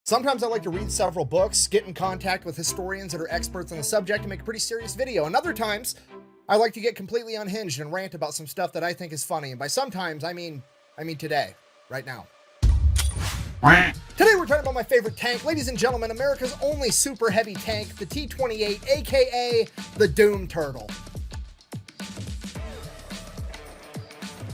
Sometimes I like to read several books, get in contact with historians that are experts on the subject, and make a pretty serious video. And other times, I like to get completely unhinged and rant about some stuff that I think is funny. And by sometimes, I mean today, right now. Today we're talking about my favorite tank, ladies and gentlemen, America's only super heavy tank, the T-28, aka the Doom Turtle.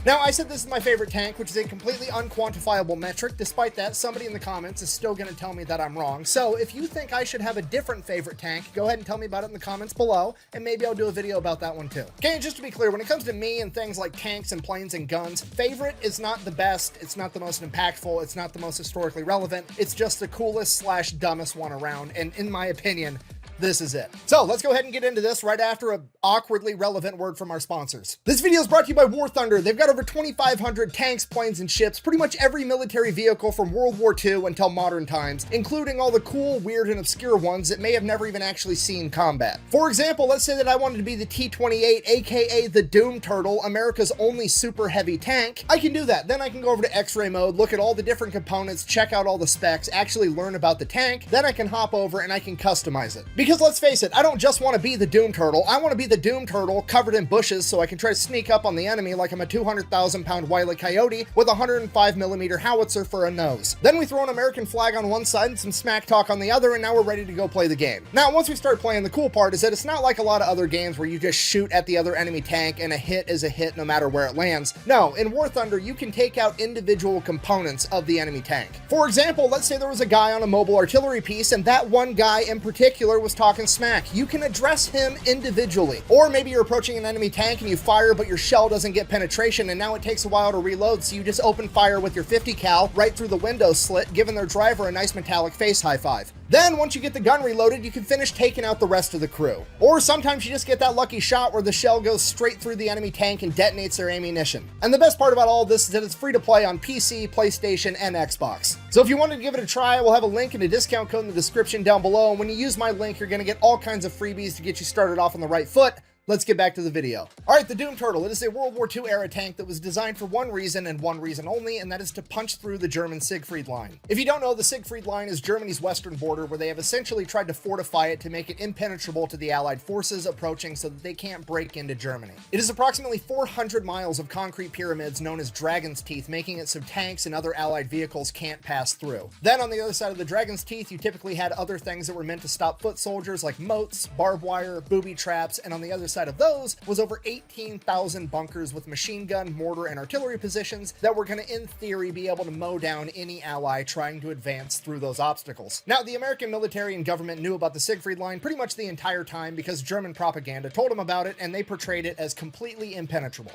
Now, I said this is my favorite tank, which is a completely unquantifiable metric. Despite that, somebody in the comments is still going to tell me that I'm wrong. So if you think I should have a different favorite tank, go ahead and tell me about it in the comments below, and maybe I'll do a video about that one too. Okay, and just to be clear, when it comes to me and things like tanks and planes and guns, favorite is not the best, it's not the most impactful, it's not the most historically relevant, it's just the coolest slash dumbest one around, and in my opinion, this is it. So let's go ahead and get into this right after an awkwardly relevant word from our sponsors. This video is brought to you by War Thunder. They've got over 2,500 tanks, planes, and ships, pretty much every military vehicle from World War II until modern times, including all the cool, weird, and obscure ones that may have never even actually seen combat. For example, let's say that I wanted to be the T-28, aka the Doom Turtle, America's only super heavy tank. I can do that. Then I can go over to X-ray mode, look at all the different components, check out all the specs, actually learn about the tank. Then I can hop over and I can customize it. Because let's face it, I don't just want to be the Doom Turtle. I want to be the Doom Turtle covered in bushes so I can try to sneak up on the enemy like I'm a 200,000-pound Wile E. Coyote with a 105mm howitzer for a nose. Then we throw an American flag on one side and some smack talk on the other, and now we're ready to go play the game. Now, once we start playing, the cool part is that it's not like a lot of other games where you just shoot at the other enemy tank and a hit is a hit no matter where it lands. No, in War Thunder, you can take out individual components of the enemy tank. For example, let's say there was a guy on a mobile artillery piece, and that one guy in particular was talking smack. You can address him individually. Or maybe you're approaching an enemy tank and you fire, but your shell doesn't get penetration, and now it takes a while to reload, so you just open fire with your 50 cal right through the window slit, giving their driver a nice metallic face high five. Then, once you get the gun reloaded, you can finish taking out the rest of the crew. Or sometimes you just get that lucky shot where the shell goes straight through the enemy tank and detonates their ammunition. And the best part about all of this is that it's free to play on PC, PlayStation, and Xbox. So if you wanted to give it a try, we'll have a link and a discount code in the description down below. And when you use my link, you're going to get all kinds of freebies to get you started off on the right foot. Let's get back to the video. All right, the Doom Turtle. It is a World War II era tank that was designed for one reason and one reason only, and that is to punch through the German Siegfried Line. If you don't know, the Siegfried Line is Germany's western border, where they have essentially tried to fortify it to make it impenetrable to the Allied forces approaching so that they can't break into Germany. It is approximately 400 miles of concrete pyramids known as Dragon's Teeth, making it so tanks and other Allied vehicles can't pass through. Then on the other side of the Dragon's Teeth, you typically had other things that were meant to stop foot soldiers like moats, barbed wire, booby traps, and on the other side of those was over 18,000 bunkers with machine gun, mortar, and artillery positions that were going to, in theory, be able to mow down any ally trying to advance through those obstacles. Now, the American military and government knew about the Siegfried Line pretty much the entire time because German propaganda told them about it, and they portrayed it as completely impenetrable.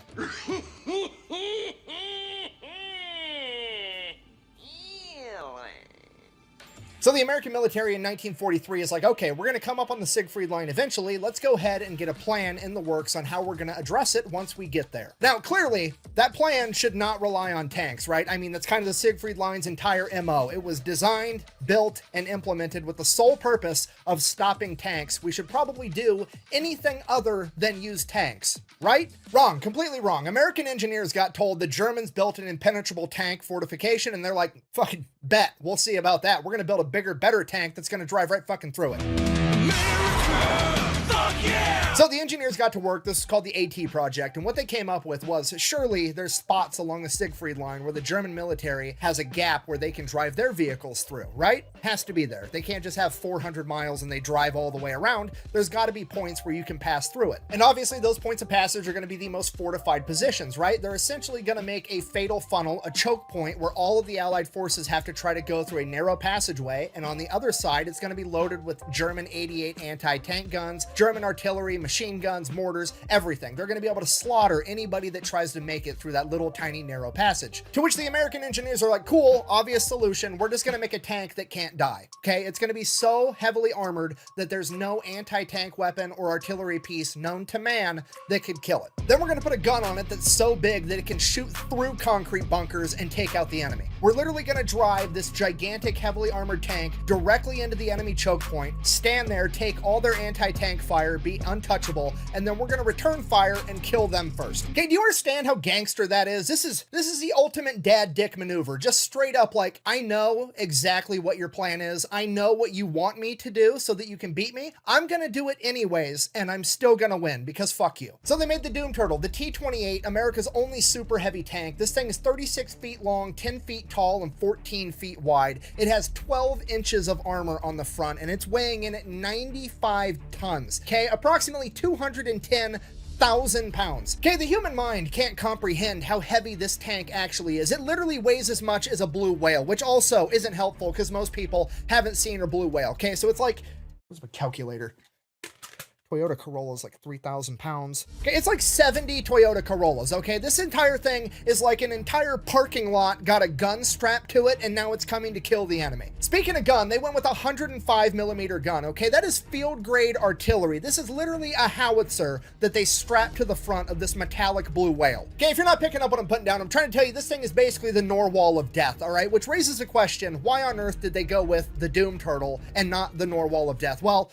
So the American military in 1943 is like, okay, we're going to come up on the Siegfried Line eventually. Let's go ahead and get a plan in the works on how we're going to address it once we get there. Now, clearly, that plan should not rely on tanks, right? I mean, that's kind of the Siegfried Line's entire MO. It was designed, built, and implemented with the sole purpose of stopping tanks. We should probably do anything other than use tanks, right? Wrong, completely wrong. American engineers got told the Germans built an impenetrable tank fortification, and they're like, fucking bet, we'll see about that. We're going to build a bigger, better tank that's going to drive right fucking through it. America, fuck yeah! So the engineers got to work. This is called the AT project, and what they came up with was, surely there's spots along the Siegfried Line where the German military has a gap where they can drive their vehicles through, right? Has to be there. They can't just have 400 miles and they drive all the way around. There's got to be points where you can pass through it. And obviously those points of passage are going to be the most fortified positions, right? They're essentially going to make a fatal funnel, a choke point where all of the Allied forces have to try to go through a narrow passageway, and on the other side, it's going to be loaded with German 88 anti-tank guns, German artillery, machine guns, mortars, everything. They're going to be able to slaughter anybody that tries to make it through that little tiny narrow passage. To which the American engineers are like, cool, obvious solution. We're just going to make a tank that can't die. Okay, it's going to be so heavily armored that there's no anti-tank weapon or artillery piece known to man that could kill it. Then we're going to put a gun on it that's so big that it can shoot through concrete bunkers and take out the enemy. We're literally going to drive this gigantic, heavily armored tank directly into the enemy choke point, stand there, take all their anti-tank fire, be untouchable, and then we're gonna return fire and kill them first. Okay, do you understand how gangster that is? This is the ultimate dad dick maneuver. Just straight up like, I know exactly what your plan is. I know what you want me to do so that you can beat me. I'm gonna do it anyways, and I'm still gonna win because fuck you. So they made the Doom Turtle, the T-28, America's only super heavy tank. This thing is 36 feet long, 10 feet tall, and 14 feet wide. It has 12 inches of armor on the front, and it's weighing in at 95 tons. Okay, approximately 210,000 pounds. Okay, the human mind can't comprehend how heavy this tank actually is. It literally weighs as much as a blue whale, which also isn't helpful because most people haven't seen a blue whale. Okay, so it's like, where's my calculator? Toyota Corolla is like 3,000 pounds. Okay, it's like 70 Toyota Corollas, okay? This entire thing is like an entire parking lot got a gun strapped to it, and now it's coming to kill the enemy. Speaking of gun, they went with a 105 millimeter gun, okay? That is field grade artillery. This is literally a howitzer that they strapped to the front of this metallic blue whale. Okay, if you're not picking up what I'm putting down, I'm trying to tell you this thing is basically the Narwhal of death, all right? Which raises the question, why on earth did they go with the Doom Turtle and not the Narwhal of death? Well,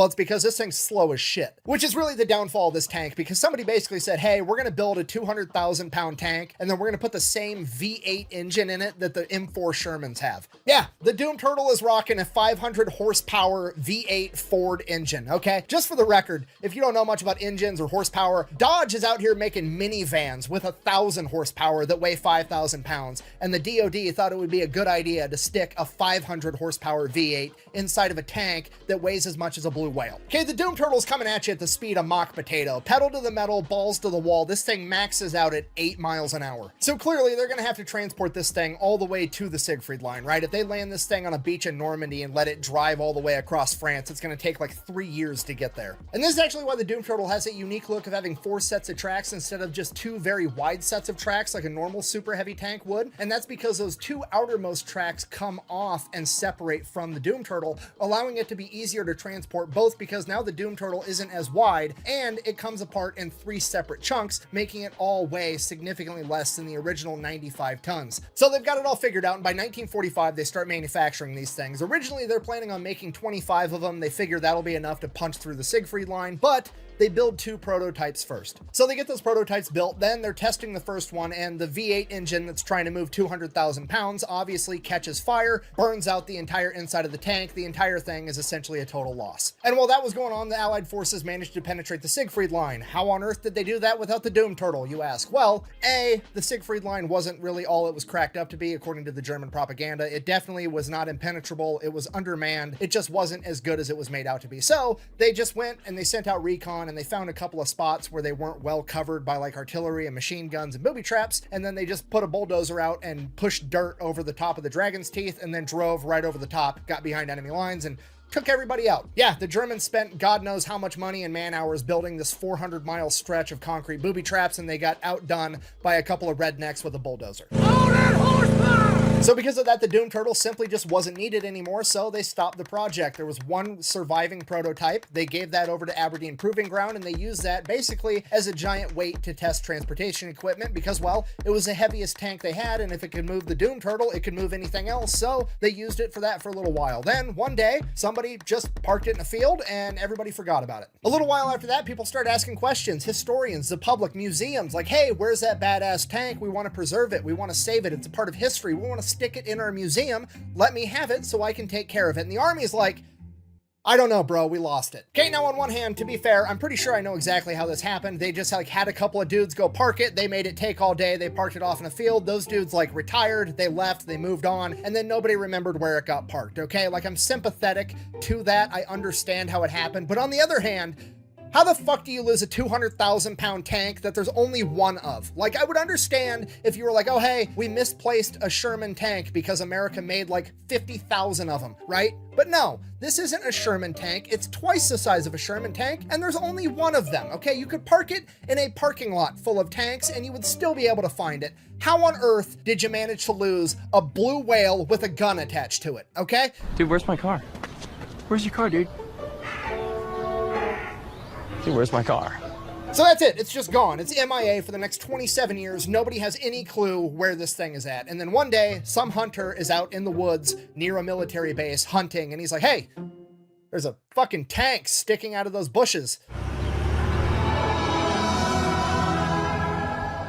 it's because this thing's slow as shit, which is really the downfall of this tank, because somebody basically said, hey, we're going to build a 200,000 pound tank, and then we're going to put the same V8 engine in it that the M4 Shermans have. Yeah, the Doom Turtle is rocking a 500 horsepower V8 Ford engine, okay? Just for the record, if you don't know much about engines or horsepower, Dodge is out here making minivans with 1,000 horsepower that weigh 5,000 pounds, and the DoD thought it would be a good idea to stick a 500 horsepower V8 inside of a tank that weighs as much as a blue whale. Okay, the Doom Turtle's coming at you at the speed of mock potato. Pedal to the metal, balls to the wall. This thing maxes out at 8 miles an hour. So clearly they're gonna have to transport this thing all the way to the Siegfried Line, right? If they land this thing on a beach in Normandy and let it drive all the way across France, it's gonna take like 3 years to get there. And this is actually why the Doom Turtle has that unique look of having 4 sets of tracks instead of just 2 very wide sets of tracks like a normal super heavy tank would. And that's because those 2 outermost tracks come off and separate from the Doom Turtle, allowing it to be easier to transport, both because now the Doom Turtle isn't as wide and it comes apart in 3 separate chunks, making it all weigh significantly less than the original 95 tons. So they've got it all figured out, and by 1945 they start manufacturing these things. Originally they're planning on making 25 of them. They figure that'll be enough to punch through the Siegfried Line, but they build 2 prototypes first. So they get those prototypes built, then they're testing the first one, and the V8 engine that's trying to move 200,000 pounds obviously catches fire, burns out the entire inside of the tank. The entire thing is essentially a total loss. And while that was going on, the Allied forces managed to penetrate the Siegfried Line. How on earth did they do that without the Doom Turtle, you ask? Well, A, the Siegfried Line wasn't really all it was cracked up to be, according to the German propaganda. It definitely was not impenetrable. It was undermanned. It just wasn't as good as it was made out to be. So they just went and they sent out recon, and they found a couple of spots where they weren't well covered by like artillery and machine guns and booby traps, and then they just put a bulldozer out and pushed dirt over the top of the Dragon's Teeth and then drove right over the top, got behind enemy lines, and took everybody out. Yeah, the Germans spent God knows how much money and man hours building this 400-mile stretch of concrete booby traps, and they got outdone by a couple of rednecks with a bulldozer. So because of that, the Doom Turtle simply just wasn't needed anymore, so they stopped the project. There was 1 surviving prototype. They gave that over to Aberdeen Proving Ground, and they used that basically as a giant weight to test transportation equipment because, well, it was the heaviest tank they had, and if it could move the Doom Turtle, it could move anything else, so they used it for that for a little while. Then, one day, somebody just parked it in a field, and everybody forgot about it. A little while after that, people started asking questions. Historians, the public, museums, like, hey, where's that badass tank? We want to preserve it. We want to save it. It's a part of history. We want to stick it in our museum. Let me have it so I can take care of it. And the army's like, I don't know, bro, we lost it. Okay, now on one hand, to be fair, I'm pretty sure I know exactly how this happened. They just like had a couple of dudes go park it. They made it take all day. They parked it off in a field. Those dudes like retired, they left, they moved on, and then nobody remembered where it got parked, okay? Like, I'm sympathetic to that. I understand how it happened. But on the other hand, how the fuck do you lose a 200,000 pound tank that there's only 1 of? Like, I would understand if you were like, oh, hey, we misplaced a Sherman tank because America made like 50,000 of them, right? But no, this isn't a Sherman tank. It's twice the size of a Sherman tank, and there's only 1 of them, okay? You could park it in a parking lot full of tanks, and you would still be able to find it. How on earth did you manage to lose a blue whale with a gun attached to it, okay? Dude, where's my car? Where's your car, dude? Dude, where's my car? So that's it. It's just gone. It's MIA for the next 27 years. Nobody has any clue where this thing is at. And then one day, some hunter is out in the woods near a military base hunting, and he's like, hey, There's a fucking tank sticking out of those bushes.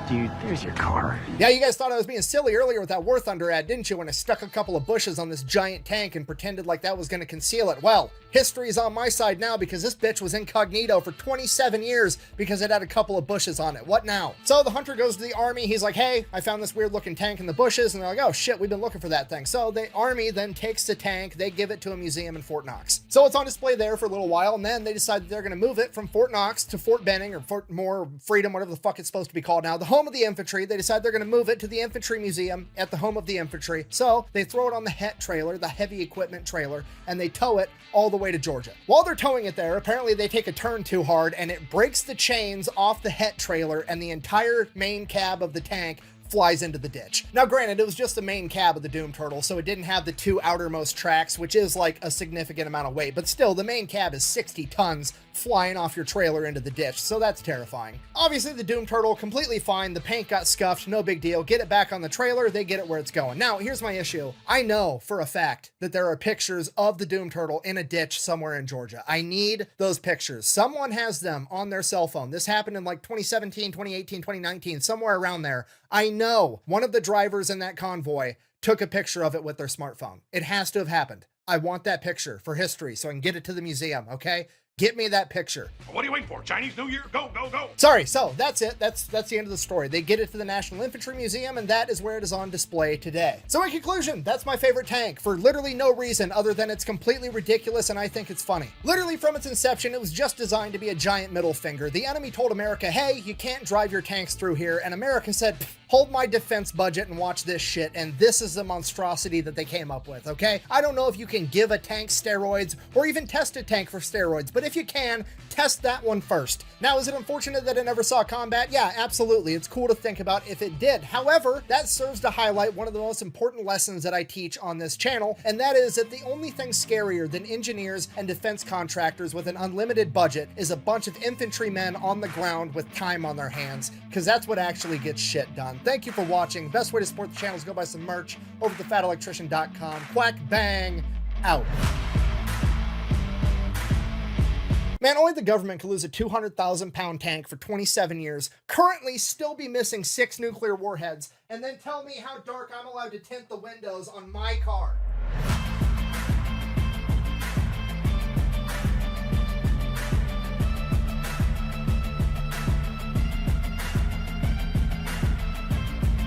Dude, there's your car. Yeah, you guys thought I was being silly earlier with that War Thunder ad, didn't you, when I stuck a couple of bushes on this giant tank and pretended like that was going to conceal it? Well, history's on my side now because this bitch was incognito for 27 years because it had a couple of bushes on it. What now? So the hunter goes to the army. He's like, hey, I found this weird looking tank in the bushes. And they're like, oh shit, we've been looking for that thing. So the army then takes the tank, they give it to a museum in Fort Knox. So it's on display there for a little while, and then they decide that they're going to move it from Fort Knox to Fort Benning, or Fort Moore Freedom, whatever the fuck it's supposed to be called now, the home of the infantry. They decide they're going to move it to the infantry museum at the home of the infantry. So they throw it on the HET trailer, the heavy equipment trailer, and they tow it all the way to Georgia. While they're towing it there, apparently they take a turn too hard and it breaks the chains off the HET trailer, and the entire main cab of the tank flies into the ditch. Now granted, it was just the main cab of the Doom Turtle, so it didn't have the two outermost tracks, which is like a significant amount of weight, but still the main cab is 60 tons flying off your trailer into the ditch, so that's terrifying. Obviously the Doom Turtle completely fine, the paint got scuffed, no big deal, get it back on the trailer, they get it where it's going. Now here's my issue. I know for a fact that there are pictures of the Doom Turtle in a ditch somewhere in Georgia. I need those pictures. Someone has them on their cell phone. This happened in like 2017, 2018, 2019, somewhere around there. I know one of the drivers in that convoy took a picture of it with their smartphone. It has to have happened. I want that picture for history so I can get it to the museum, okay? Get me that picture. What are you waiting for? Chinese New Year? Go, go, go. Sorry, so that's it. That's the end of the story. They get it to the National Infantry Museum, and that is where it is on display today. So in conclusion, that's my favorite tank for literally no reason other than it's completely ridiculous and I think it's funny. Literally from its inception, it was just designed to be a giant middle finger. The enemy told America, hey, you can't drive your tanks through here, and America said, hold my defense budget and watch this shit, and this is the monstrosity that they came up with, okay? I don't know if you can give a tank steroids or even test a tank for steroids, but if you can, test that one first. Now, is it unfortunate that it never saw combat? Yeah, absolutely. It's cool to think about if it did. However, that serves to highlight one of the most important lessons that I teach on this channel, and that is that the only thing scarier than engineers and defense contractors with an unlimited budget is a bunch of infantrymen on the ground with time on their hands, because that's what actually gets shit done. Thank you for watching. Best way to support the channel is go buy some merch over at thefatelectrician.com. Quack bang out. Man, only the government could lose a 200,000-pound tank for 27 years, currently still be missing 6 nuclear warheads, and then tell me how dark I'm allowed to tint the windows on my car.